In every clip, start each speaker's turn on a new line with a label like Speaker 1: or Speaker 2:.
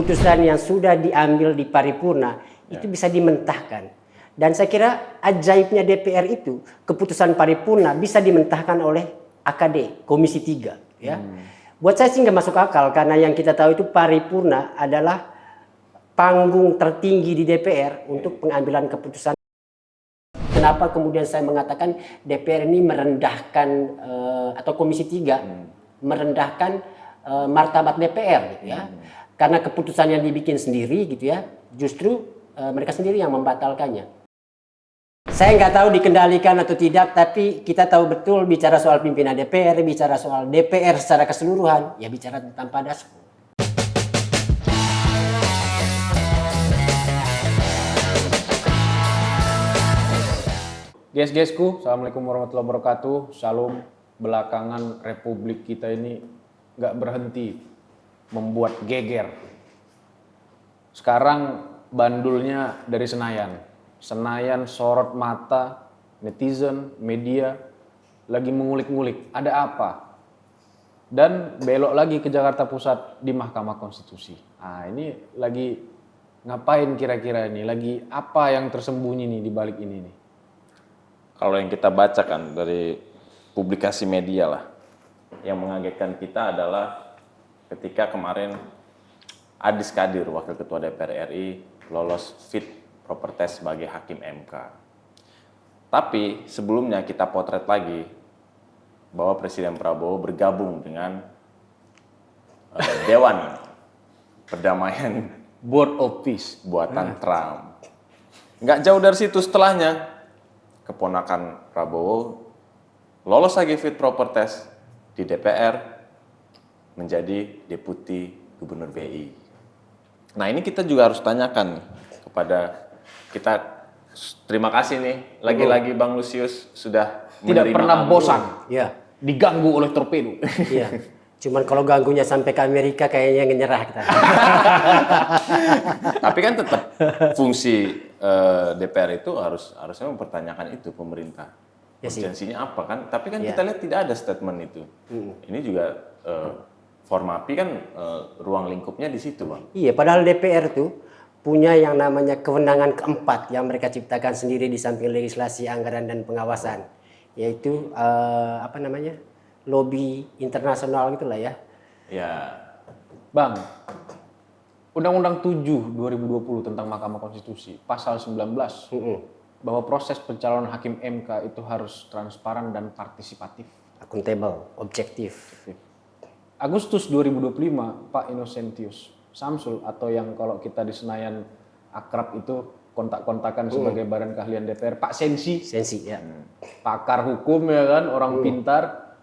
Speaker 1: Keputusan yang sudah diambil di paripurna itu bisa dimentahkan. Dan saya kira ajaibnya DPR itu, keputusan paripurna bisa dimentahkan oleh AKD, Komisi 3. Ya. Buat saya sih nggak masuk akal, karena yang kita tahu itu paripurna adalah panggung tertinggi di DPR untuk pengambilan keputusan. Kenapa kemudian saya mengatakan DPR ini merendahkan, atau Komisi 3 merendahkan martabat DPR gitu ya. Karena keputusan yang dibikin sendiri gitu ya, justru mereka sendiri yang membatalkannya. Saya nggak tahu dikendalikan atau tidak, tapi kita tahu betul bicara soal pimpinan DPR, bicara soal DPR secara keseluruhan, ya bicara tentang Padasku.
Speaker 2: Guys-guysku, Assalamualaikum warahmatullahi wabarakatuh. Shalom. Belakangan Republik kita ini nggak berhenti membuat geger. Sekarang bandulnya dari Senayan. Senayan sorot mata netizen, media, lagi mengulik-ngulik. Ada apa? Dan belok lagi ke Jakarta Pusat di Mahkamah Konstitusi. Nah, ini lagi ngapain kira-kira ini? Lagi apa yang tersembunyi nih di balik ini nih?
Speaker 3: Kalau yang kita baca kan dari publikasi media lah, yang mengagetkan kita adalah ketika kemarin Adis Kadir, Wakil Ketua DPR RI, lolos fit proper test sebagai Hakim MK. Tapi sebelumnya kita potret lagi bahwa Presiden Prabowo bergabung dengan Dewan Perdamaian
Speaker 2: Board of Peace
Speaker 3: buatan Trump. Nggak jauh dari situ setelahnya, keponakan Prabowo lolos lagi fit proper test di DPR menjadi Deputi Gubernur BI. Nah, ini kita juga harus tanyakan kepada kita. Terima kasih nih lagi-lagi Bang Lusius sudah
Speaker 2: tidak
Speaker 3: menerima
Speaker 2: pernah
Speaker 3: kami.
Speaker 2: bosan
Speaker 1: Ya,
Speaker 2: diganggu oleh torpedo.
Speaker 1: iya. Cuman kalau ganggunya sampai ke Amerika kayaknya nyerah kita.
Speaker 3: Tapi kan tetap fungsi DPR itu harusnya mempertanyakan itu pemerintah.
Speaker 1: Ya sih.
Speaker 3: Urgensinya apa kan? Tapi kan kita lihat tidak ada statement itu. Ini juga Formapi kan ruang lingkupnya di situ, Bang.
Speaker 1: Iya, padahal DPR tuh punya yang namanya kewenangan keempat yang mereka ciptakan sendiri di samping legislasi, anggaran dan pengawasan, yaitu lobby internasional gitulah ya.
Speaker 3: Ya.
Speaker 2: Bang, Undang-Undang 7 2020 tentang Mahkamah Konstitusi, pasal 19, bahwa proses pencalonan Hakim MK itu harus transparan dan partisipatif.
Speaker 1: Akuntabel, objektif.
Speaker 2: Agustus 2025, Pak Innocentius Samsul, atau yang kalau kita di Senayan akrab itu kontak-kontakan sebagai badan keahlian DPR, Pak Sensi,
Speaker 1: Ya.
Speaker 2: pakar hukum ya kan, orang pintar,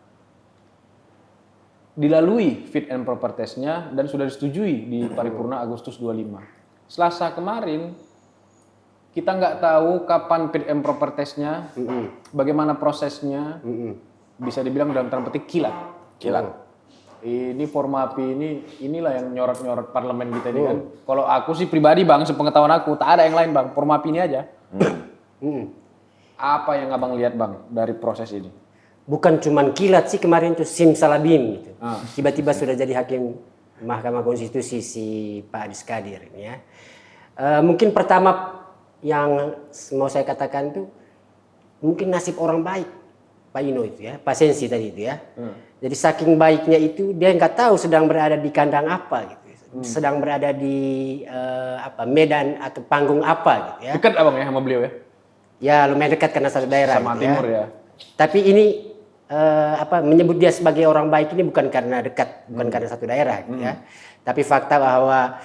Speaker 2: dilalui fit and proper test-nya dan sudah disetujui di paripurna Agustus 25. Selasa kemarin kita nggak tahu kapan fit and proper test-nya, bagaimana prosesnya, bisa dibilang dalam tanda petik kilat. Ini Formapi inilah yang nyorot-nyorot parlemen kita ini kan. Kalau aku sih pribadi Bang, sepengetahuan aku tak ada yang lain Bang, Formapi ini aja. Apa yang Abang lihat Bang dari proses ini?
Speaker 1: Bukan cuman kilat sih kemarin tuh simsalabim gitu. Tiba-tiba sudah jadi hakim Mahkamah Konstitusi si Pak Adis Kadir ini ya. Mungkin pertama yang mau saya katakan tuh mungkin nasib orang baik Pak Ino itu ya, Pak Sensi tadi itu ya. Jadi saking baiknya itu dia nggak tahu sedang berada di kandang apa gitu, sedang berada di medan atau panggung apa gitu ya.
Speaker 2: Dekat Abang ya sama beliau ya?
Speaker 1: Ya lumayan dekat karena satu daerah.
Speaker 2: Sama
Speaker 1: gitu
Speaker 2: timur ya.
Speaker 1: Tapi ini menyebut dia sebagai orang baik ini bukan karena dekat, bukan karena satu daerah gitu ya. Tapi fakta bahwa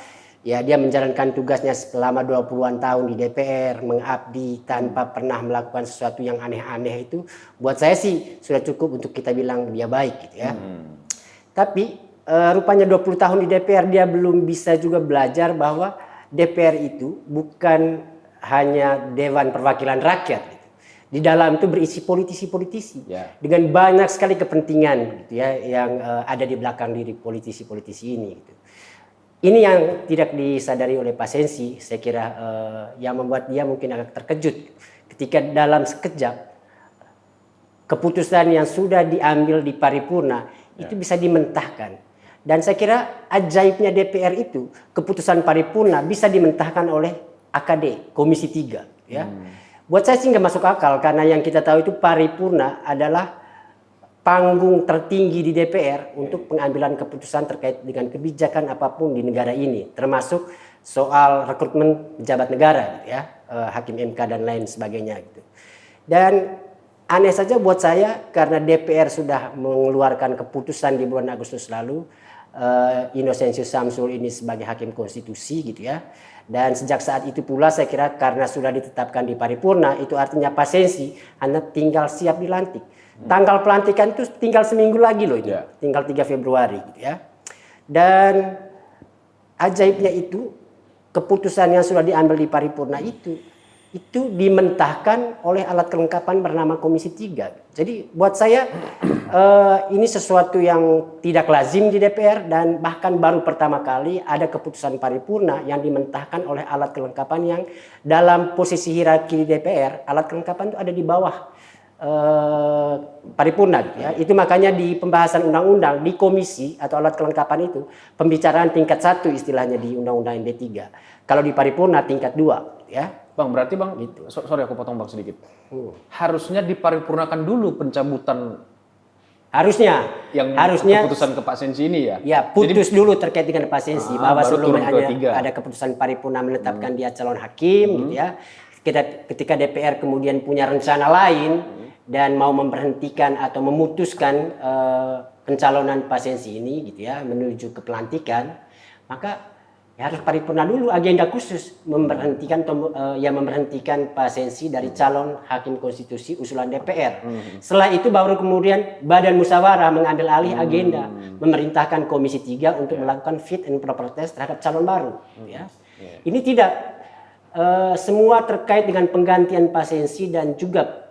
Speaker 1: ya dia menjalankan tugasnya selama 20-an tahun di DPR, mengabdi tanpa pernah melakukan sesuatu yang aneh-aneh itu buat saya sih sudah cukup untuk kita bilang dia baik gitu ya. Tapi rupanya 20 tahun di DPR dia belum bisa juga belajar bahwa DPR itu bukan hanya Dewan Perwakilan Rakyat gitu. Di dalam itu berisi politisi-politisi dengan banyak sekali kepentingan gitu ya yang ada di belakang diri politisi-politisi ini gitu. Ini yang tidak disadari oleh Pak Sensi, saya kira yang membuat dia mungkin agak terkejut ketika dalam sekejap keputusan yang sudah diambil di paripurna itu bisa dimentahkan. Dan saya kira ajaibnya DPR itu, keputusan paripurna bisa dimentahkan oleh AKD, Komisi 3. Ya. Buat saya sih nggak masuk akal, karena yang kita tahu itu paripurna adalah panggung tertinggi di DPR untuk pengambilan keputusan terkait dengan kebijakan apapun di negara ini, termasuk soal rekrutmen pejabat negara, gitu ya, hakim MK dan lain sebagainya. Gitu. Dan aneh saja buat saya, karena DPR sudah mengeluarkan keputusan di bulan Agustus lalu, Inocensius Samsul ini sebagai hakim konstitusi, gitu ya. Dan sejak saat itu pula saya kira karena sudah ditetapkan di paripurna, itu artinya Pak Sensi hanya tinggal siap dilantik. Tanggal pelantikan itu tinggal seminggu lagi loh itu, tinggal 3 Februari, gitu ya. Dan ajaibnya itu, keputusan yang sudah diambil di paripurna itu dimentahkan oleh alat kelengkapan bernama Komisi 3. Jadi buat saya ini sesuatu yang tidak lazim di DPR, dan bahkan baru pertama kali ada keputusan paripurna yang dimentahkan oleh alat kelengkapan yang dalam posisi hierarki di DPR, alat kelengkapan itu ada di bawah paripurna, gitu ya. Itu makanya di pembahasan undang-undang di komisi atau alat kelengkapan itu pembicaraan tingkat 1 istilahnya di undang-undang MD3. Kalau di paripurna tingkat 2, gitu ya.
Speaker 2: Bang, berarti Bang, gitu. Sorry aku potong Bang sedikit. Harusnya diparipurnakan dulu pencabutan
Speaker 1: harusnya
Speaker 2: keputusan ke Pak Sensi ini ya.
Speaker 1: Ya, putus dulu terkait dengan Pak Sensi, bahwa sebelum
Speaker 2: ada
Speaker 1: keputusan paripurna menetapkan dia calon hakim, gitu ya. Ketika DPR kemudian punya rencana lain dan mau memberhentikan atau memutuskan pencalonan Pak Sensi ini, gitu ya, menuju ke pelantikan, maka ya harus paripurna dulu, agenda khusus memberhentikan Pak Sensi dari calon hakim konstitusi usulan DPR. Setelah itu baru kemudian Badan Musyawarah mengambil alih agenda, memerintahkan Komisi 3 untuk melakukan fit and proper test terhadap calon baru. Ya. Ini tidak semua terkait dengan penggantian Pak Sensi dan juga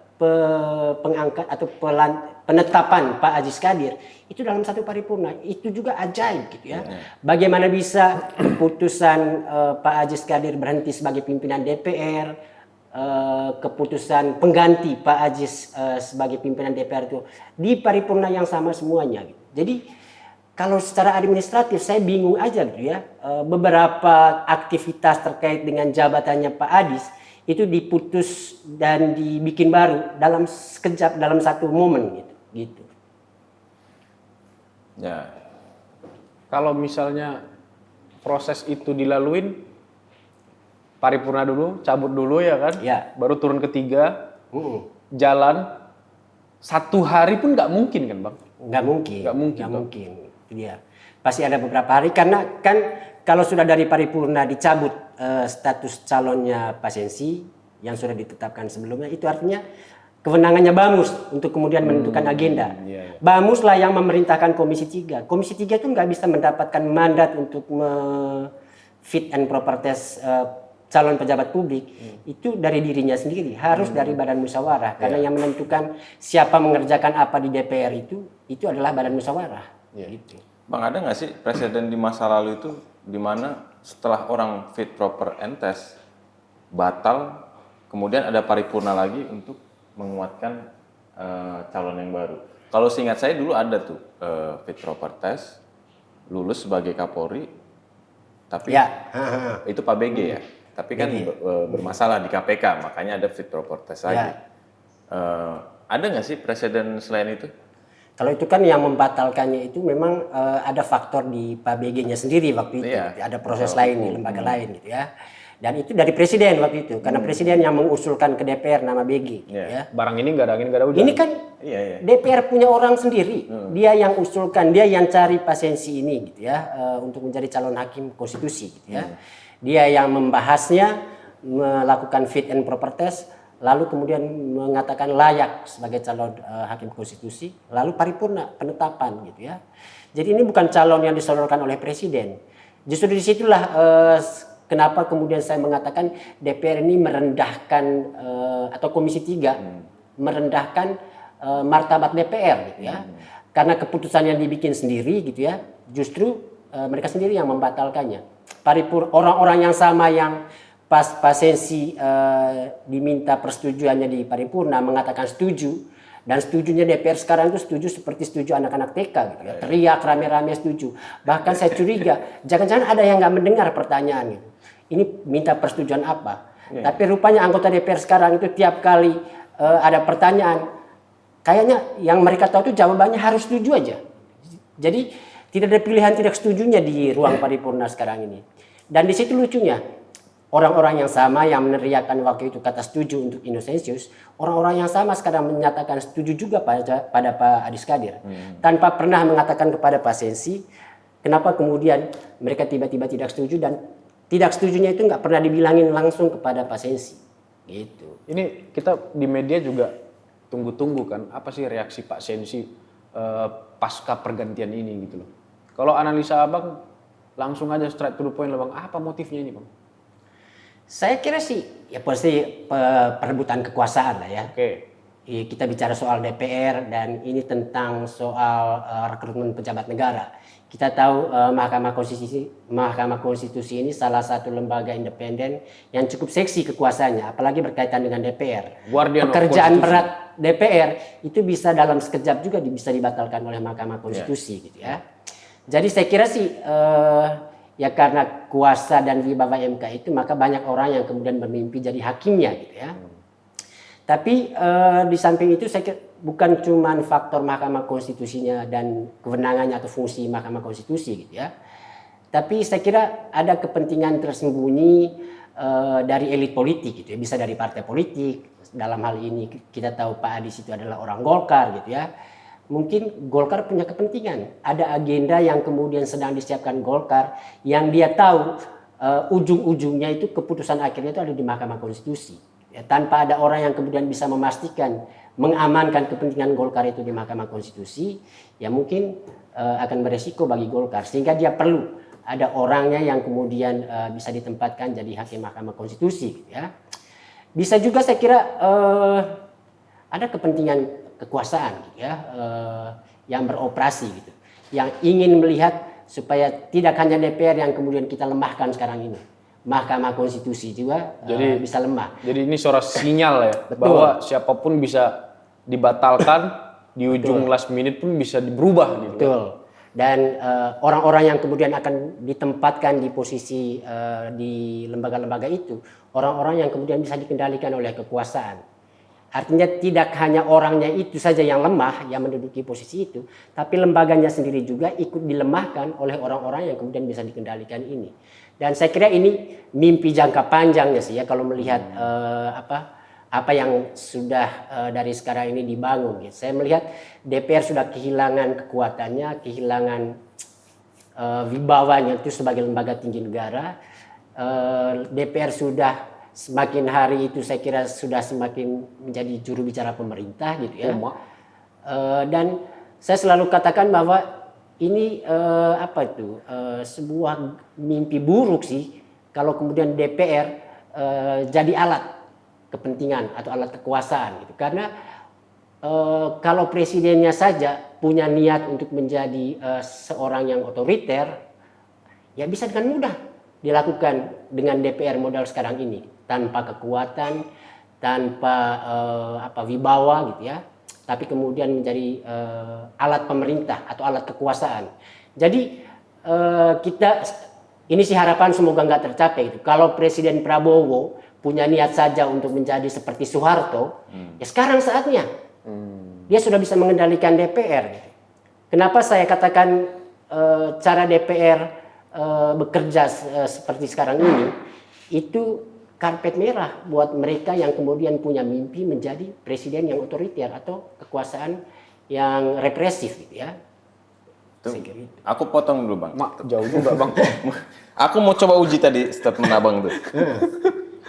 Speaker 1: pengangkat atau penetapan Pak Aziz Kadir itu dalam satu paripurna. Itu juga ajaib, gitu ya. Bagaimana bisa keputusan Pak Aziz Kadir berhenti sebagai pimpinan DPR, keputusan pengganti Pak Aziz sebagai pimpinan DPR itu di paripurna yang sama semuanya, gitu. Jadi kalau secara administratif saya bingung aja, gitu ya. Beberapa aktivitas terkait dengan jabatannya Pak Aziz itu diputus dan dibikin baru dalam sekejap, dalam satu momen, gitu.
Speaker 3: Ya.
Speaker 2: Kalau misalnya proses itu dilaluin paripurna dulu, cabut dulu ya kan?
Speaker 1: Ya.
Speaker 2: Baru turun ketiga, jalan 1 hari pun nggak mungkin kan Bang?
Speaker 1: Nggak mungkin.
Speaker 2: Nggak
Speaker 1: mungkin. Itu dia. Pasti ada beberapa hari, karena kan kalau sudah dari paripurna dicabut status calonnya Pak Sensi yang sudah ditetapkan sebelumnya, itu artinya kewenangannya Bamus untuk kemudian menentukan agenda. Bamus lah yang memerintahkan Komisi 3. Komisi 3 itu nggak bisa mendapatkan mandat untuk fit and proper test calon pejabat publik. Itu dari dirinya sendiri, harus dari Badan Musyawarah, karena yang menentukan siapa mengerjakan apa di DPR itu adalah Badan Musyawarah. Gitu.
Speaker 3: Bang, ada nggak sih presiden di masa lalu itu di mana setelah orang fit proper and test batal, kemudian ada paripurna lagi untuk menguatkan calon yang baru? Kalau seingat saya dulu ada tuh fit proper test, lulus sebagai Kapolri, tapi itu Pak BG ya, tapi kan bermasalah di KPK, makanya ada fit proper test lagi. Ada nggak sih presiden selain itu?
Speaker 1: Kalau itu kan yang membatalkannya itu memang ada faktor di Pak BG-nya sendiri waktu itu, ada proses lain di lembaga lain, gitu ya. Dan itu dari presiden waktu itu, karena presiden yang mengusulkan ke DPR nama BG. Ya.
Speaker 2: Barang ini nggak ada angin nggak ada hujan.
Speaker 1: Ini kan DPR punya orang sendiri, dia yang usulkan, dia yang cari Pak Sensi ini, gitu ya, untuk menjadi calon hakim konstitusi, gitu ya. Dia yang membahasnya, melakukan fit and proper test, lalu kemudian mengatakan layak sebagai calon hakim konstitusi, lalu paripurna penetapan, gitu ya. Jadi ini bukan calon yang disodorkan oleh presiden. Justru disitulah kenapa kemudian saya mengatakan DPR ini merendahkan atau Komisi 3 merendahkan martabat DPR, gitu ya. Karena keputusan yang dibikin sendiri, gitu ya, justru mereka sendiri yang membatalkannya. Orang-orang yang sama yang pas Pak Sensi diminta persetujuannya di paripurna mengatakan setuju, Dan setujunya DPR sekarang itu setuju seperti setuju anak-anak TK gitu ya. Teriak rame-rame setuju. Bahkan saya curiga, jangan-jangan ada yang nggak mendengar pertanyaan gitu. Ini minta persetujuan apa? Tapi rupanya anggota DPR sekarang itu tiap kali ada pertanyaan, kayaknya yang mereka tahu itu jawabannya harus setuju aja. Jadi tidak ada pilihan tidak setujunya di ruang paripurna sekarang ini. Dan di situ lucunya, orang-orang yang sama yang meneriakkan waktu itu kata setuju untuk Innocentius, orang-orang yang sama sekarang menyatakan setuju juga pada Pak Adi Skadir. Tanpa pernah mengatakan kepada Pak Sensi, kenapa kemudian mereka tiba-tiba tidak setuju, dan tidak setujunya itu nggak pernah dibilangin langsung kepada Pak Sensi. Gitu.
Speaker 2: Ini kita di media juga tunggu-tunggu kan, apa sih reaksi Pak Sensi pasca pergantian ini gitu loh. Kalau analisa Abang, langsung aja straight to the point lah Bang, apa motifnya ini Bang?
Speaker 1: Saya kira sih ya pasti perebutan kekuasaan lah ya.
Speaker 2: Oke.
Speaker 1: Kita bicara soal DPR dan ini tentang soal rekrutmen pejabat negara. Kita tahu Mahkamah Konstitusi ini salah satu lembaga independen yang cukup seksi kekuasaannya, apalagi berkaitan dengan DPR. Pekerjaan berat DPR itu bisa dalam sekejap juga bisa dibatalkan oleh Mahkamah Konstitusi gitu ya. Jadi saya kira sih ya karena kuasa dan wibawa MK itu maka banyak orang yang kemudian bermimpi jadi hakimnya gitu ya. Tapi di samping itu saya kira bukan cuma faktor Mahkamah Konstitusinya dan kewenangannya atau fungsi Mahkamah Konstitusi gitu ya. Tapi saya kira ada kepentingan tersembunyi dari elit politik gitu ya. Bisa dari partai politik. Dalam hal ini kita tahu Pak Adis itu adalah orang Golkar gitu ya. Mungkin Golkar punya kepentingan. Ada agenda yang kemudian sedang disiapkan Golkar yang dia tahu ujung-ujungnya itu keputusan akhirnya itu ada di Mahkamah Konstitusi. Ya, tanpa ada orang yang kemudian bisa memastikan, mengamankan kepentingan Golkar itu di Mahkamah Konstitusi, ya mungkin akan beresiko bagi Golkar. Sehingga dia perlu ada orangnya yang kemudian bisa ditempatkan jadi hakim Mahkamah Konstitusi. Gitu ya. Bisa juga saya kira ada kepentingan kekuasaan gitu ya, yang beroperasi gitu, yang ingin melihat supaya tidak hanya DPR yang kemudian kita lemahkan sekarang ini, Mahkamah Konstitusi juga bisa lemah.
Speaker 2: Jadi ini suara sinyal ya. Betul. Bahwa siapapun bisa dibatalkan di ujung last minute pun bisa berubah gitu.
Speaker 1: Betul. Dan orang-orang yang kemudian akan ditempatkan di posisi di lembaga-lembaga itu, orang-orang yang kemudian bisa dikendalikan oleh kekuasaan. Artinya tidak hanya orangnya itu saja yang lemah, yang menduduki posisi itu, tapi lembaganya sendiri juga ikut dilemahkan oleh orang-orang yang kemudian bisa dikendalikan ini. Dan saya kira ini mimpi jangka panjangnya sih ya kalau melihat apa yang sudah dari sekarang ini dibangun. Gitu. Saya melihat DPR sudah kehilangan kekuatannya, kehilangan wibawanya itu sebagai lembaga tinggi negara. DPR sudah semakin hari itu saya kira sudah semakin menjadi juru bicara pemerintah gitu ya. Dan saya selalu katakan bahwa ini sebuah mimpi buruk sih kalau kemudian DPR jadi alat kepentingan atau alat kekuasaan gitu. Karena kalau presidennya saja punya niat untuk menjadi seorang yang otoriter, ya bisa dengan mudah dilakukan dengan DPR modal sekarang ini, tanpa kekuatan, tanpa wibawa gitu ya, tapi kemudian menjadi alat pemerintah atau alat kekuasaan. Jadi ini sih harapan semoga nggak tercapai gitu. Kalau Presiden Prabowo punya niat saja untuk menjadi seperti Soeharto, ya sekarang saatnya dia sudah bisa mengendalikan DPR. Gitu. Kenapa saya katakan cara DPR bekerja seperti sekarang ini itu karpet merah buat mereka yang kemudian punya mimpi menjadi presiden yang otoriter atau kekuasaan yang represif gitu ya.
Speaker 3: Aku potong dulu Bang.
Speaker 2: Jauh juga Bang.
Speaker 3: Aku mau coba uji tadi statement Abang tuh.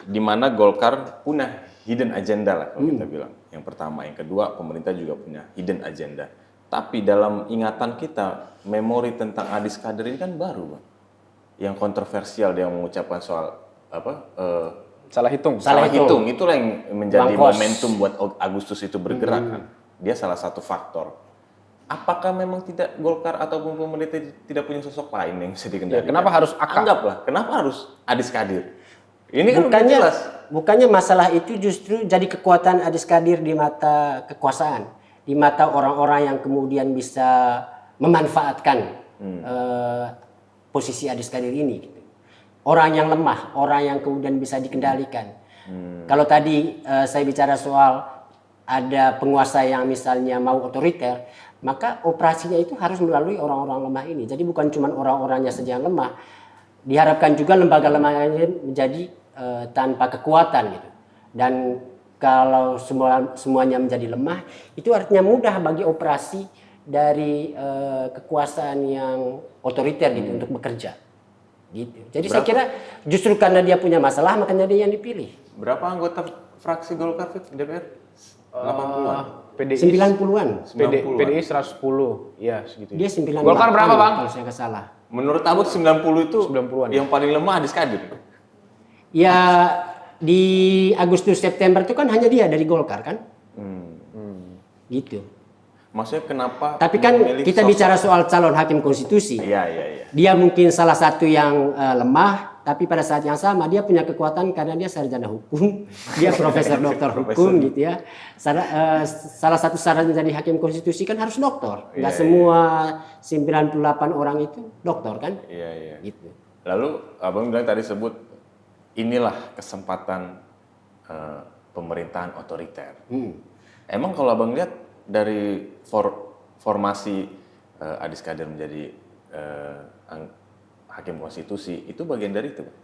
Speaker 3: Di mana Golkar punya hidden agenda lah kalau kita bilang. Yang pertama, yang kedua pemerintah juga punya hidden agenda. Tapi dalam ingatan kita, memori tentang Adi Skadir ini kan baru Bang. Yang kontroversial dia mengucapkan soal
Speaker 2: salah hitung.
Speaker 3: Itulah yang menjadi momentum buat Agustus itu bergerak kan. Dia salah satu faktor. Apakah memang tidak Golkar ataupun pemerintah tidak punya sosok lain yang bisa dikendalikan?
Speaker 2: Ya, kenapa harus
Speaker 3: anggaplah, kenapa harus Adi Skadir? Ini kan bukannya
Speaker 1: masalah itu justru jadi kekuatan Adi Skadir di mata kekuasaan. di mata orang-orang yang kemudian bisa memanfaatkan posisi Adis Kadir ini. Gitu. Orang yang lemah, orang yang kemudian bisa dikendalikan. Kalau tadi saya bicara soal ada penguasa yang misalnya mau otoriter, maka operasinya itu harus melalui orang-orang lemah ini. Jadi bukan cuma orang-orangnya saja yang lemah, diharapkan juga lembaga lemahnya menjadi tanpa kekuatan gitu. Dan kalau semuanya menjadi lemah, itu artinya mudah bagi operasi dari kekuasaan yang otoriter gitu untuk bekerja. Gitu. Jadi saya kira justru karena dia punya masalah makanya dia yang dipilih.
Speaker 3: Berapa anggota fraksi Golkar di DPR? 80-an.
Speaker 2: PDI
Speaker 1: 90-an.
Speaker 2: PDI 110, ya segitu.
Speaker 1: Dia 90.
Speaker 2: Golkar berapa, Bang?
Speaker 1: Kalau saya nggak salah.
Speaker 3: Menurut Abang 90 itu
Speaker 2: 90-an.
Speaker 3: yang paling lemah Adis Kadir.
Speaker 1: Ya di Agustus September itu kan hanya dia dari Golkar kan? Gitu.
Speaker 3: Maksudnya kenapa?
Speaker 1: Tapi kan
Speaker 3: memilih
Speaker 1: kita
Speaker 3: sosok-
Speaker 1: bicara soal calon hakim konstitusi.
Speaker 3: Iya.
Speaker 1: Dia mungkin salah satu yang lemah, tapi pada saat yang sama dia punya kekuatan karena dia sarjana hukum, dia profesor doktor hukum gitu ya. Salah satu syarat menjadi hakim konstitusi kan harus doktor. Nggak semua 98 orang itu doktor kan?
Speaker 3: Iya.
Speaker 1: Gitu.
Speaker 3: Lalu Abang bilang tadi sebut inilah kesempatan pemerintahan otoriter. Emang kalau Abang lihat dari formasi Adis Kadir menjadi hakim konstitusi itu bagian dari itu, Bang?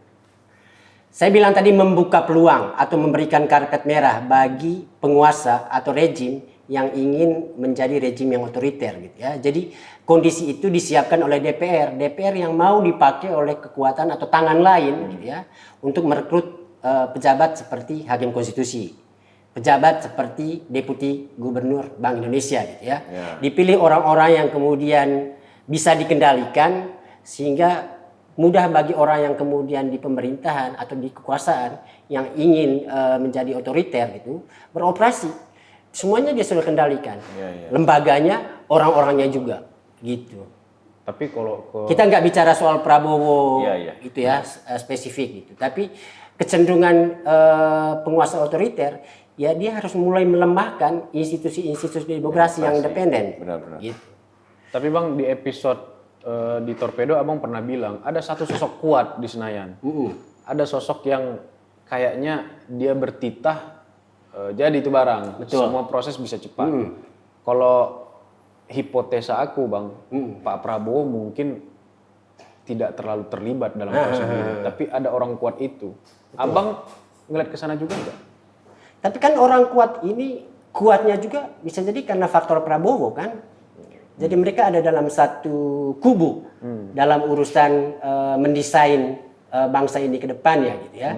Speaker 1: Saya bilang tadi membuka peluang atau memberikan karpet merah bagi penguasa atau rejim yang ingin menjadi rejim yang otoriter gitu ya. Jadi kondisi itu disiapkan oleh DPR yang mau dipakai oleh kekuatan atau tangan lain gitu ya untuk merekrut pejabat seperti hakim konstitusi, pejabat seperti deputi gubernur Bank Indonesia gitu ya. Dipilih orang-orang yang kemudian bisa dikendalikan sehingga mudah bagi orang yang kemudian di pemerintahan atau di kekuasaan yang ingin menjadi otoriter gitu beroperasi. Semuanya dia sudah kendalikan. Lembaganya, orang-orangnya juga gitu.
Speaker 2: Tapi kalau
Speaker 1: Kita nggak bicara soal Prabowo gitu ya spesifik gitu. Tapi kecenderungan penguasa otoriter ya dia harus mulai melemahkan institusi-institusi demokrasi yang independen.
Speaker 3: Benar-benar.
Speaker 1: Gitu.
Speaker 2: Tapi Bang di episode di Torpedo Abang pernah bilang ada satu sosok kuat di Senayan. Ada sosok yang kayaknya dia bertitah jadi itu barang.
Speaker 1: Betul.
Speaker 2: Semua proses bisa cepat. Kalau hipotesa aku Bang, Pak Prabowo mungkin tidak terlalu terlibat dalam proses ini. Tapi ada orang kuat itu. Abang ngeliat ke sana juga enggak?
Speaker 1: Tapi kan orang kuat ini kuatnya juga bisa jadi karena faktor Prabowo kan. Jadi mereka ada dalam satu kubu dalam urusan mendesain bangsa ini ke depan ya gitu ya.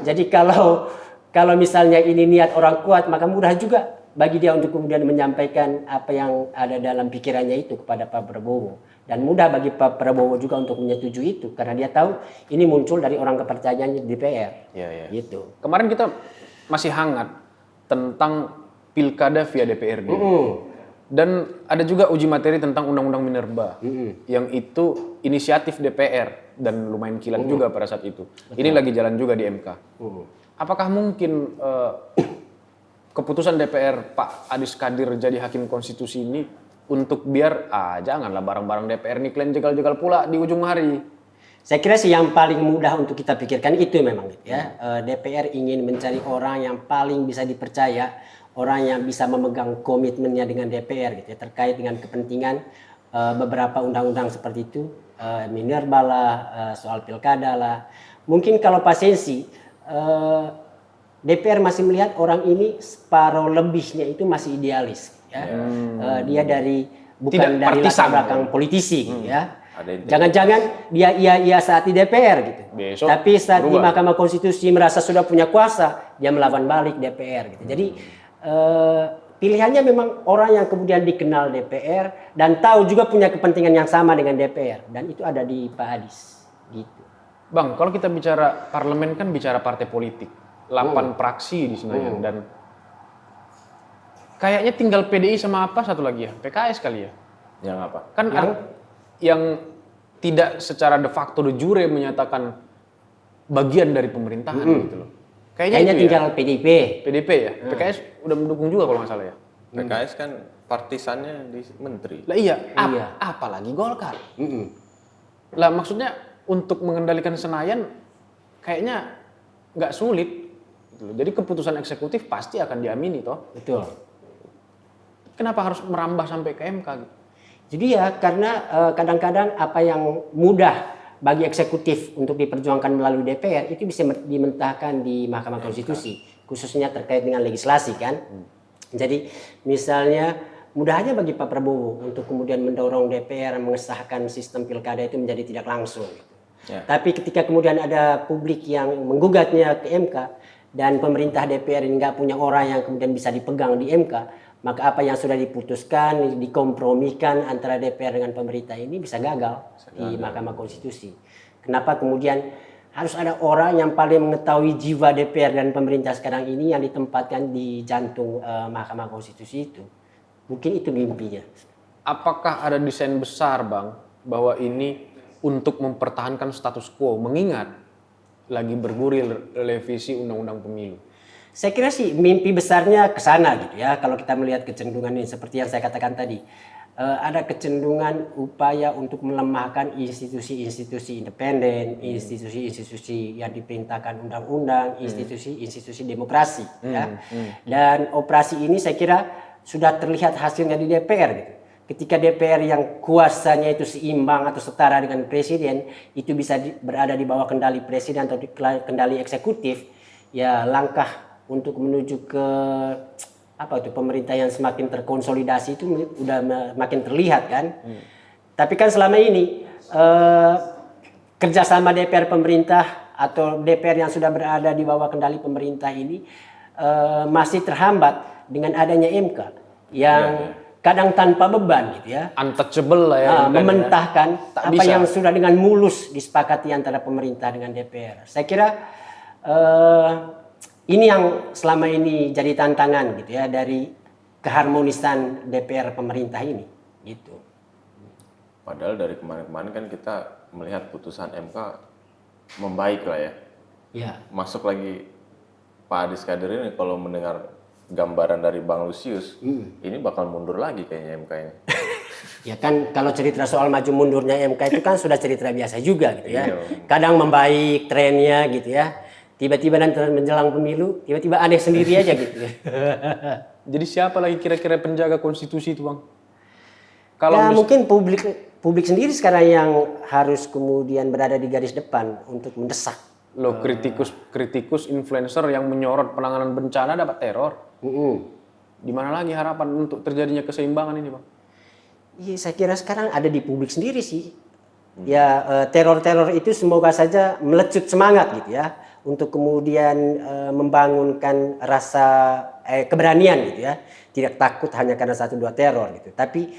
Speaker 1: Jadi kalau misalnya ini niat orang kuat maka mudah juga bagi dia untuk kemudian menyampaikan apa yang ada dalam pikirannya itu kepada Pak Prabowo. Dan mudah bagi Pak Prabowo juga untuk menyetujui itu karena dia tahu ini muncul dari orang kepercayaannya di DPR.
Speaker 2: Iya.
Speaker 1: Gitu.
Speaker 2: Kemarin kita masih hangat tentang pilkada via DPRD. Dan ada juga uji materi tentang Undang-Undang Minerba yang itu inisiatif DPR dan lumayan kilat juga pada saat itu. Ini lagi jalan juga di MK. Apakah mungkin keputusan DPR Pak Adis Kadir jadi hakim konstitusi ini untuk biar janganlah barang-barang DPR ini kalian jegal-jegal pula di ujung hari?
Speaker 1: Saya kira sih yang paling mudah untuk kita pikirkan itu memang gitu ya. DPR ingin mencari orang yang paling bisa dipercaya, orang yang bisa memegang komitmennya dengan DPR gitu ya, terkait dengan kepentingan beberapa undang-undang seperti itu, Minerba lah, soal pilkada lah. Mungkin kalau Pak Sensi, DPR masih melihat orang ini separuh lebihnya itu masih idealis ya. Dia bukan dari latar belakang politisi gitu ya. Jangan-jangan dia iya saat di DPR gitu.
Speaker 2: Besok
Speaker 1: tapi saat di
Speaker 2: berubah.
Speaker 1: Mahkamah Konstitusi merasa sudah punya kuasa, dia melawan balik DPR gitu. Jadi pilihannya memang orang yang kemudian dikenal DPR dan tahu juga punya kepentingan yang sama dengan DPR dan itu ada di Pak Adis gitu.
Speaker 2: Bang, kalau kita bicara parlemen kan bicara partai politik. 8 fraksi di Senayan dan kayaknya tinggal PDI sama apa satu lagi ya? PKS kali ya?
Speaker 3: Yang apa?
Speaker 2: Kan yang tidak secara de facto de jure menyatakan bagian dari pemerintahan gitu loh.
Speaker 1: Kayaknya
Speaker 2: itu
Speaker 1: tinggal
Speaker 2: ya.
Speaker 1: PDIP.
Speaker 2: PDP ya. PKS udah mendukung juga kalau nggak salah ya.
Speaker 3: PKS kan partisannya di menteri.
Speaker 2: Lah iya,
Speaker 1: Iya.
Speaker 2: apalagi Golkar.
Speaker 1: Mm-mm.
Speaker 2: Lah maksudnya untuk mengendalikan Senayan kayaknya nggak sulit. Gitu loh. Jadi keputusan eksekutif pasti akan diamini toh.
Speaker 1: Betul.
Speaker 2: Kenapa harus merambah sampai ke MK gitu?
Speaker 1: Jadi ya karena kadang-kadang apa yang mudah bagi eksekutif untuk diperjuangkan melalui DPR itu bisa dimentahkan di Mahkamah Konstitusi, khususnya terkait dengan legislasi kan. Jadi misalnya mudah aja bagi Pak Prabowo untuk kemudian mendorong DPR mengesahkan sistem pilkada itu menjadi tidak langsung.
Speaker 3: Ya.
Speaker 1: Tapi ketika kemudian ada publik yang menggugatnya ke MK dan pemerintah DPR ini nggak punya orang yang kemudian bisa dipegang di MK, maka apa yang sudah diputuskan, dikompromikan antara DPR dengan pemerintah ini bisa gagal di Mahkamah Konstitusi. Kenapa kemudian harus ada orang yang paling mengetahui jiwa DPR dan pemerintah sekarang ini yang ditempatkan di jantung Mahkamah Konstitusi itu? Mungkin itu mimpinya.
Speaker 2: Apakah ada desain besar Bang bahwa ini untuk mempertahankan status quo mengingat lagi bergulir revisi undang-undang pemilu?
Speaker 1: Saya kira sih mimpi besarnya ke sana gitu ya. Kalau kita melihat kecenderungan ini seperti yang saya katakan tadi, ada kecenderungan upaya untuk melemahkan institusi-institusi independen, institusi-institusi yang diperintahkan undang-undang, institusi-institusi demokrasi. Ya. Dan operasi ini saya kira sudah terlihat hasilnya di DPR gitu. Ketika DPR yang kuasanya itu seimbang atau setara dengan presiden, itu bisa berada di bawah kendali presiden atau di kendali eksekutif, ya langkah untuk menuju ke apa itu pemerintah yang semakin terkonsolidasi itu udah makin terlihat kan. Tapi kan selama ini kerjasama DPR pemerintah atau DPR yang sudah berada di bawah kendali pemerintah ini masih terhambat dengan adanya MK yang kadang tanpa beban gitu ya.
Speaker 2: Untouchable lah ya.
Speaker 1: Mementahkan
Speaker 2: Tak
Speaker 1: apa
Speaker 2: bisa.
Speaker 1: yang sudah dengan mulus disepakati antara pemerintah dengan DPR. Saya kira ini yang selama ini jadi tantangan gitu ya dari keharmonisan DPR pemerintah ini gitu.
Speaker 3: Padahal dari kemarin-kemarin kan kita melihat putusan MK membaik lah ya.
Speaker 1: Ya.
Speaker 3: Masuk lagi Pak Adis Kadir ini kalau mendengar gambaran dari Bang Lusius, ini bakal mundur lagi kayaknya MK-nya.
Speaker 1: Ya kan kalau cerita soal maju mundurnya MK itu kan sudah cerita biasa juga gitu ya.
Speaker 3: Iya.
Speaker 1: Kadang membaik trennya gitu ya. Tiba-tiba nanti menjelang pemilu, tiba-tiba aneh sendiri aja gitu.
Speaker 2: Jadi siapa lagi kira-kira penjaga konstitusi itu Bang? Kalau
Speaker 1: Ya mungkin publik sendiri sekarang yang harus kemudian berada di garis depan untuk mendesak.
Speaker 2: Loh kritikus influencer yang menyorot penanganan bencana dapat teror. Di mana lagi harapan untuk terjadinya keseimbangan ini Bang?
Speaker 1: Iya, saya kira sekarang ada di publik sendiri sih. Ya teror-teror itu semoga saja melecut semangat gitu ya untuk kemudian membangunkan rasa keberanian gitu ya. Tidak takut hanya karena 1-2 teror gitu. Tapi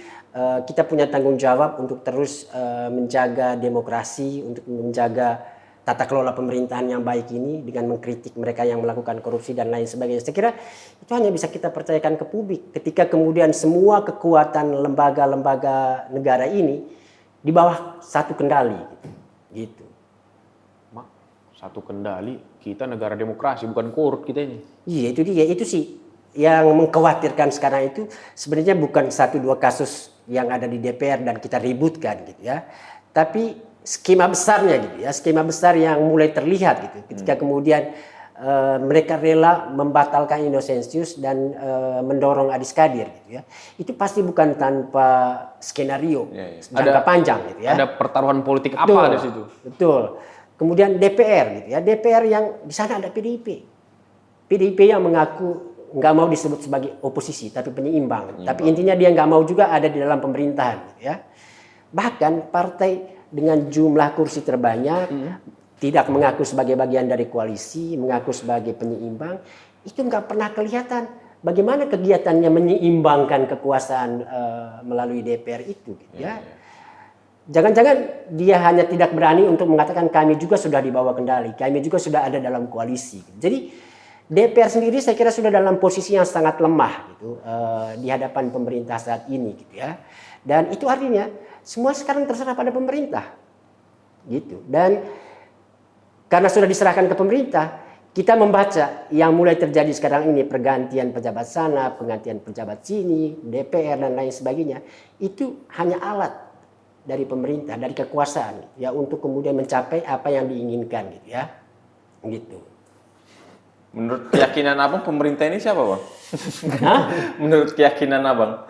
Speaker 1: kita punya tanggung jawab untuk terus menjaga demokrasi, untuk menjaga tata kelola pemerintahan yang baik ini dengan mengkritik mereka yang melakukan korupsi dan lain sebagainya. Saya kira itu hanya bisa kita percayakan ke publik ketika kemudian semua kekuatan lembaga-lembaga negara ini di bawah satu kendali gitu.
Speaker 2: Mak, satu kendali, kita negara demokrasi bukan korup kita ini.
Speaker 1: Iya itu dia, itu sih yang mengkhawatirkan sekarang itu sebenarnya bukan 1-2 kasus yang ada di DPR dan kita ributkan gitu ya. Tapi skema besarnya gitu ya, skema besar yang mulai terlihat gitu. Ketika kemudian mereka rela membatalkan Inosensius dan mendorong Adis Kadir gitu ya. Itu pasti bukan tanpa skenario jangka panjang gitu ya.
Speaker 2: Ada pertaruhan politik
Speaker 1: Betul,
Speaker 2: apa di situ?
Speaker 1: Betul. Kemudian DPR gitu ya. DPR yang di sana ada PDIP. PDIP yang mengaku nggak mau disebut sebagai oposisi tapi penyeimbang. Tapi intinya dia nggak mau juga ada di dalam pemerintahan gitu ya. Bahkan partai dengan jumlah kursi terbanyak tidak mengaku sebagai bagian dari koalisi, mengaku sebagai penyeimbang, itu nggak pernah kelihatan bagaimana kegiatannya menyeimbangkan kekuasaan melalui DPR itu gitu ya. Jangan-jangan dia hanya tidak berani untuk mengatakan kami juga sudah di bawah kendali, kami juga sudah ada dalam koalisi. Jadi DPR sendiri saya kira sudah dalam posisi yang sangat lemah gitu di hadapan pemerintah saat ini gitu ya. Dan itu artinya semua sekarang terserah pada pemerintah gitu. Dan karena sudah diserahkan ke pemerintah, kita membaca yang mulai terjadi sekarang ini, pergantian pejabat sana, pergantian pejabat sini, DPR dan lain sebagainya, itu hanya alat dari pemerintah, dari kekuasaan ya untuk kemudian mencapai apa yang diinginkan gitu ya. Gitu.
Speaker 3: Menurut keyakinan Abang, pemerintah ini siapa, Bang? Menurut keyakinan Abang,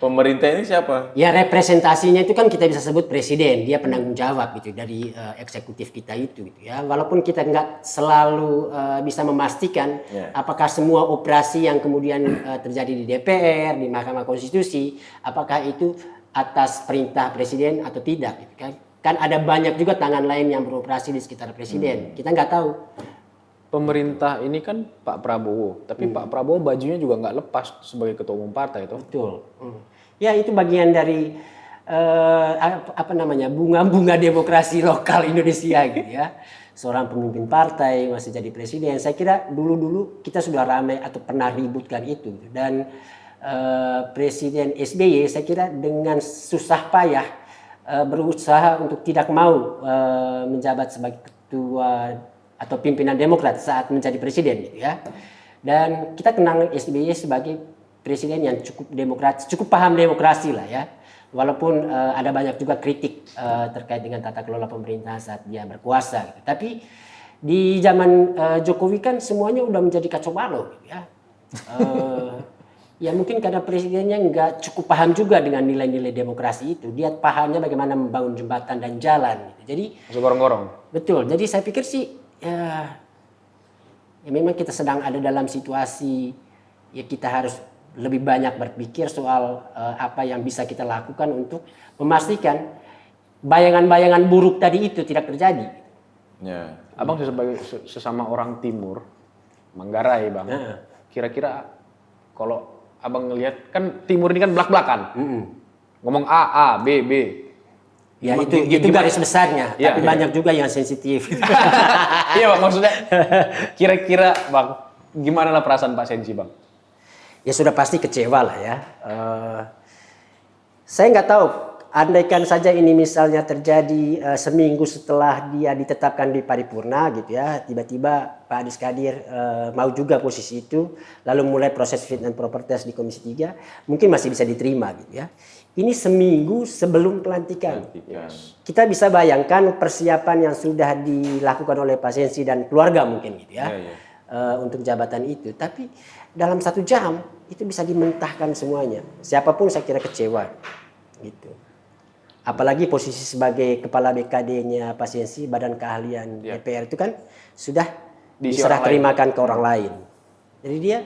Speaker 3: pemerintah ini siapa?
Speaker 1: Ya representasinya itu kan kita bisa sebut presiden, dia penanggung jawab gitu dari eksekutif kita itu gitu ya. Walaupun kita nggak selalu bisa memastikan apakah semua operasi yang kemudian terjadi di DPR, di Mahkamah Konstitusi, apakah itu atas perintah presiden atau tidak gitu kan. Kan ada banyak juga tangan lain yang beroperasi di sekitar presiden. Kita nggak tahu.
Speaker 2: Pemerintah ini kan Pak Prabowo, tapi Pak Prabowo bajunya juga nggak lepas sebagai ketua umum partai itu.
Speaker 1: Betul. Ya itu bagian dari apa namanya bunga-bunga demokrasi lokal Indonesia gitu ya. Seorang pemimpin partai masih jadi presiden. Saya kira dulu-dulu kita sudah ramai atau pernah ributkan itu. Dan Presiden SBY saya kira dengan susah payah berusaha untuk tidak mau menjabat sebagai ketua atau pimpinan Demokrat saat menjadi presiden gitu ya. Dan kita kenal SBY sebagai presiden yang cukup demokratis, cukup paham demokrasi lah ya. Walaupun ada banyak juga kritik terkait dengan tata kelola pemerintahan saat dia berkuasa gitu. Tapi di zaman Jokowi kan semuanya udah menjadi kacau balau gitu ya. Ya mungkin karena presidennya nggak cukup paham juga dengan nilai-nilai demokrasi itu. Dia pahamnya bagaimana membangun jembatan dan jalan gitu. Jadi
Speaker 2: Masuk gorong-gorong.
Speaker 1: betul. Jadi saya pikir sih ya memang kita sedang ada dalam situasi ya kita harus lebih banyak berpikir soal apa yang bisa kita lakukan untuk memastikan bayangan-bayangan buruk tadi itu tidak terjadi.
Speaker 3: Ya.
Speaker 2: Abang sebagai sesama orang timur, Manggarai Bang, kira-kira kalau Abang ngelihat kan timur ini kan belak-belakan, ngomong A, B, B.
Speaker 1: Ya itu garis besarnya,
Speaker 2: Ya,
Speaker 1: tapi
Speaker 2: ya.
Speaker 1: banyak juga yang sensitif.
Speaker 2: Iya Bang, maksudnya kira-kira Bang, gimana lah perasaan Pak Sensi Bang?
Speaker 1: Ya sudah pasti kecewa lah ya. Saya nggak tahu, andaikan saja ini misalnya terjadi seminggu setelah dia ditetapkan di paripurna gitu ya, tiba-tiba Pak Adis Kadir mau juga posisi itu, lalu mulai proses fit and proper test di Komisi 3, mungkin masih bisa diterima gitu ya. Ini seminggu sebelum pelantikan. Kita bisa bayangkan persiapan yang sudah dilakukan oleh Pak Sensi dan keluarga mungkin gitu ya. Untuk jabatan itu. Tapi dalam 1 jam itu bisa dimentahkan semuanya. Siapapun saya kira kecewa gitu. Apalagi posisi sebagai kepala BKD-nya Pak Sensi, Badan Keahlian DPR itu kan sudah diserah terimakan ke orang lain. Jadi dia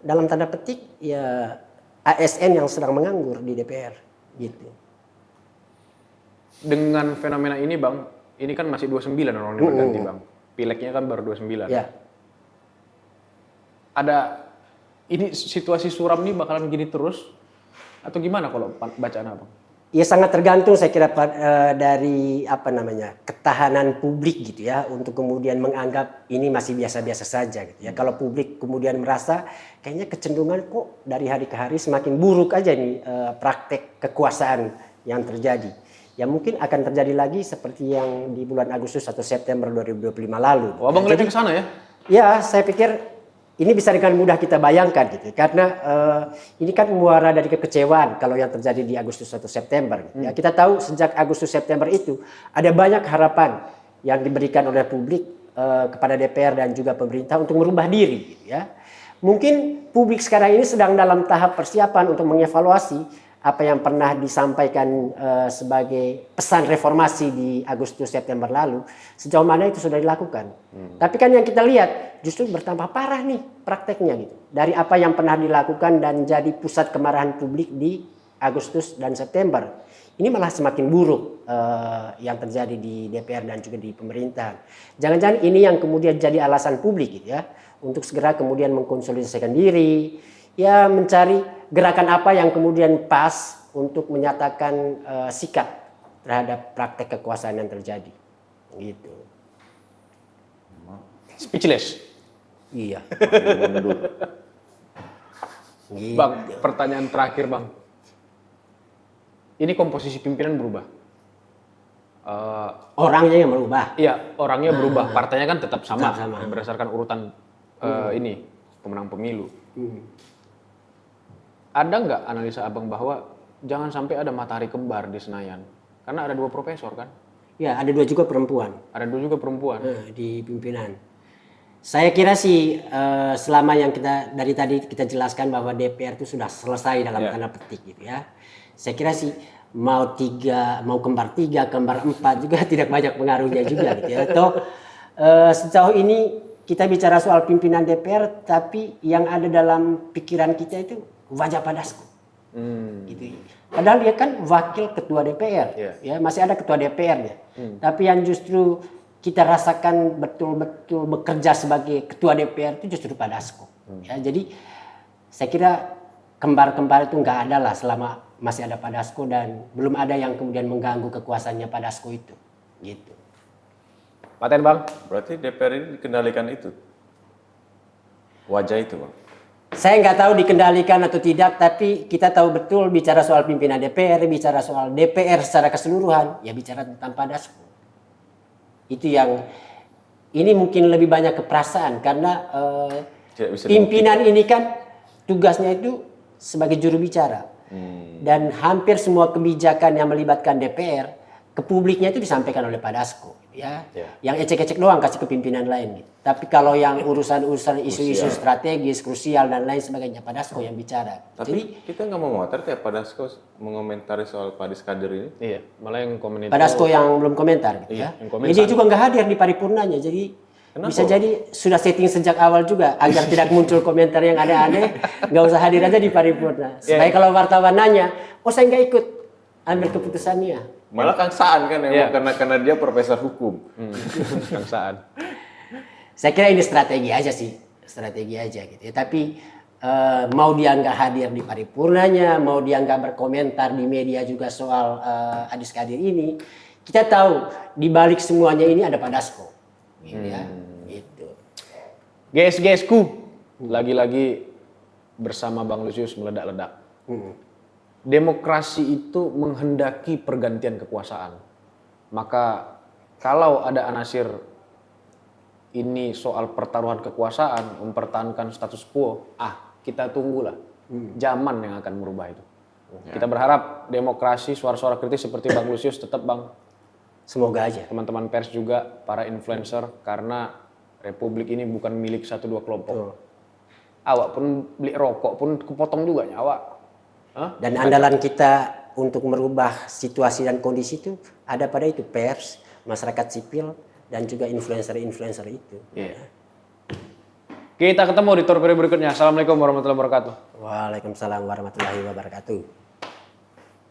Speaker 1: dalam tanda petik ya ASN yang sedang menganggur di DPR gitu.
Speaker 2: Dengan fenomena ini Bang, ini kan masih 29 orang yang berganti Bang. Pileknya kan baru 29.
Speaker 1: Ya.
Speaker 2: Ada ini situasi suram nih bakalan gini terus atau gimana kalau bacaan Abang?
Speaker 1: Ya sangat tergantung saya kira dari apa namanya ketahanan publik gitu ya untuk kemudian menganggap ini masih biasa-biasa saja gitu ya. Kalau publik kemudian merasa kayaknya kecenderungan kok dari hari ke hari semakin buruk aja nih praktek kekuasaan yang terjadi. Ya mungkin akan terjadi lagi seperti yang di bulan Agustus atau September 2025 lalu.
Speaker 2: Oh, Abang ngeliatnya ke sana ya?
Speaker 1: Ya saya pikir ini bisa dengan mudah kita bayangkan gitu karena ini kan muara dari kekecewaan kalau yang terjadi di Agustus atau September gitu. Ya, kita tahu sejak Agustus September itu ada banyak harapan yang diberikan oleh publik kepada DPR dan juga pemerintah untuk merubah diri gitu ya. Mungkin publik sekarang ini sedang dalam tahap persiapan untuk mengevaluasi apa yang pernah disampaikan sebagai pesan reformasi di Agustus September lalu, sejauh mana itu sudah dilakukan. Tapi kan yang kita lihat justru bertambah parah nih prakteknya gitu. Dari apa yang pernah dilakukan dan jadi pusat kemarahan publik di Agustus dan September. Ini malah semakin buruk yang terjadi di DPR dan juga di pemerintahan. Jangan-jangan ini yang kemudian jadi alasan publik gitu ya, untuk segera kemudian mengkonsolidasikan diri, ya mencari gerakan apa yang kemudian pas untuk menyatakan sikap terhadap praktek kekuasaan yang terjadi. Gitu.
Speaker 2: Speechless.
Speaker 1: Iya. Gitu.
Speaker 2: Bang, pertanyaan terakhir Bang. Ini komposisi pimpinan berubah.
Speaker 1: Orangnya yang merubah.
Speaker 2: Iya, orangnya berubah, partainya kan tetap sama,
Speaker 1: Tetap sama.
Speaker 2: berdasarkan urutan ini pemenang pemilu. Ada nggak analisa abang bahwa jangan sampai ada matahari kembar di Senayan? Karena ada 2 profesor kan,
Speaker 1: Ya, ada 2 juga perempuan
Speaker 2: ada 2 juga perempuan.
Speaker 1: di pimpinan. Saya kira sih selama yang kita dari tadi kita jelaskan bahwa DPR itu sudah selesai dalam tanda petik gitu ya. Saya kira sih mau kembar 3, kembar 4 juga tidak banyak pengaruhnya juga gitu ya. Atau sejauh ini kita bicara soal pimpinan DPR, tapi yang ada dalam pikiran kita itu wajah Pak Dasko. Gitu. Padahal dia kan wakil ketua DPR, ya masih ada ketua DPR-nya. Tapi yang justru kita rasakan betul-betul bekerja sebagai ketua DPR itu justru Pak Dasko. Ya, jadi saya kira kembar-kembar itu nggak ada lah selama masih ada Pak Dasko dan belum ada yang kemudian mengganggu kekuasaannya Pak Dasko itu. Gitu.
Speaker 2: Paten bang?
Speaker 3: Berarti DPR ini dikendalikan itu? Wajah itu, Bang?
Speaker 1: Saya nggak tahu dikendalikan atau tidak, tapi kita tahu betul bicara soal pimpinan DPR, bicara soal DPR secara keseluruhan, ya bicara tentang Pak Dasko. Itu yang ini mungkin lebih banyak keperasaan karena pimpinan ini kan tugasnya itu sebagai juru bicara. Dan hampir semua kebijakan yang melibatkan DPR ke publiknya itu disampaikan oleh Pak Dasko. Ya, yang ecek-ecek doang kasih ke pimpinan lain. Gitu. Tapi kalau yang urusan-urusan isu-isu strategis, krusial dan lain sebagainya, Pak Dasko yang bicara.
Speaker 3: Tapi kita nggak mau ngotor ya Pak Dasko mengomentari soal Pak Diskadir ini.
Speaker 2: Iya, malah yang komen itu.
Speaker 1: Pak Dasko yang belum komentar, gitu ya. Jadi dia juga nggak hadir di paripurnanya. Jadi bisa jadi sudah setting sejak awal juga agar tidak muncul komentar yang aneh-aneh, nggak usah hadir aja di paripurna. Supaya kalau wartawan nanya, oh saya nggak ikut ambil keputusannya.
Speaker 3: Malah Kang Saan kan karena dia profesor hukum.
Speaker 2: Kang Saan.
Speaker 1: Saya kira ini strategi aja sih, strategi aja gitu ya. Tapi mau dia nggak hadir di paripurnanya, mau dia nggak berkomentar di media juga soal Adis Kadir ini, kita tahu di balik semuanya ini ada Pak Dasko, gitu ya. Gitu.
Speaker 2: GS-GSku, lagi-lagi bersama Bang Lusius meledak-ledak. Demokrasi itu menghendaki pergantian kekuasaan. Maka kalau ada anasir ini soal pertaruhan kekuasaan, mempertahankan status quo, kita tunggulah zaman yang akan merubah itu. Kita berharap demokrasi, suara-suara kritis seperti Bang Lusius tetap Bang.
Speaker 1: Semoga aja.
Speaker 2: Teman-teman pers juga, para influencer, karena republik ini bukan milik 1-2 kelompok. Awak pun beli rokok pun kepotong juga nyawa.
Speaker 1: Dan andalan kita untuk merubah situasi dan kondisi itu ada pada itu pers, masyarakat sipil, dan juga influencer-influencer itu.
Speaker 2: Kita ketemu di torpedo berikutnya. Assalamualaikum warahmatullahi wabarakatuh.
Speaker 1: Waalaikumsalam warahmatullahi wabarakatuh.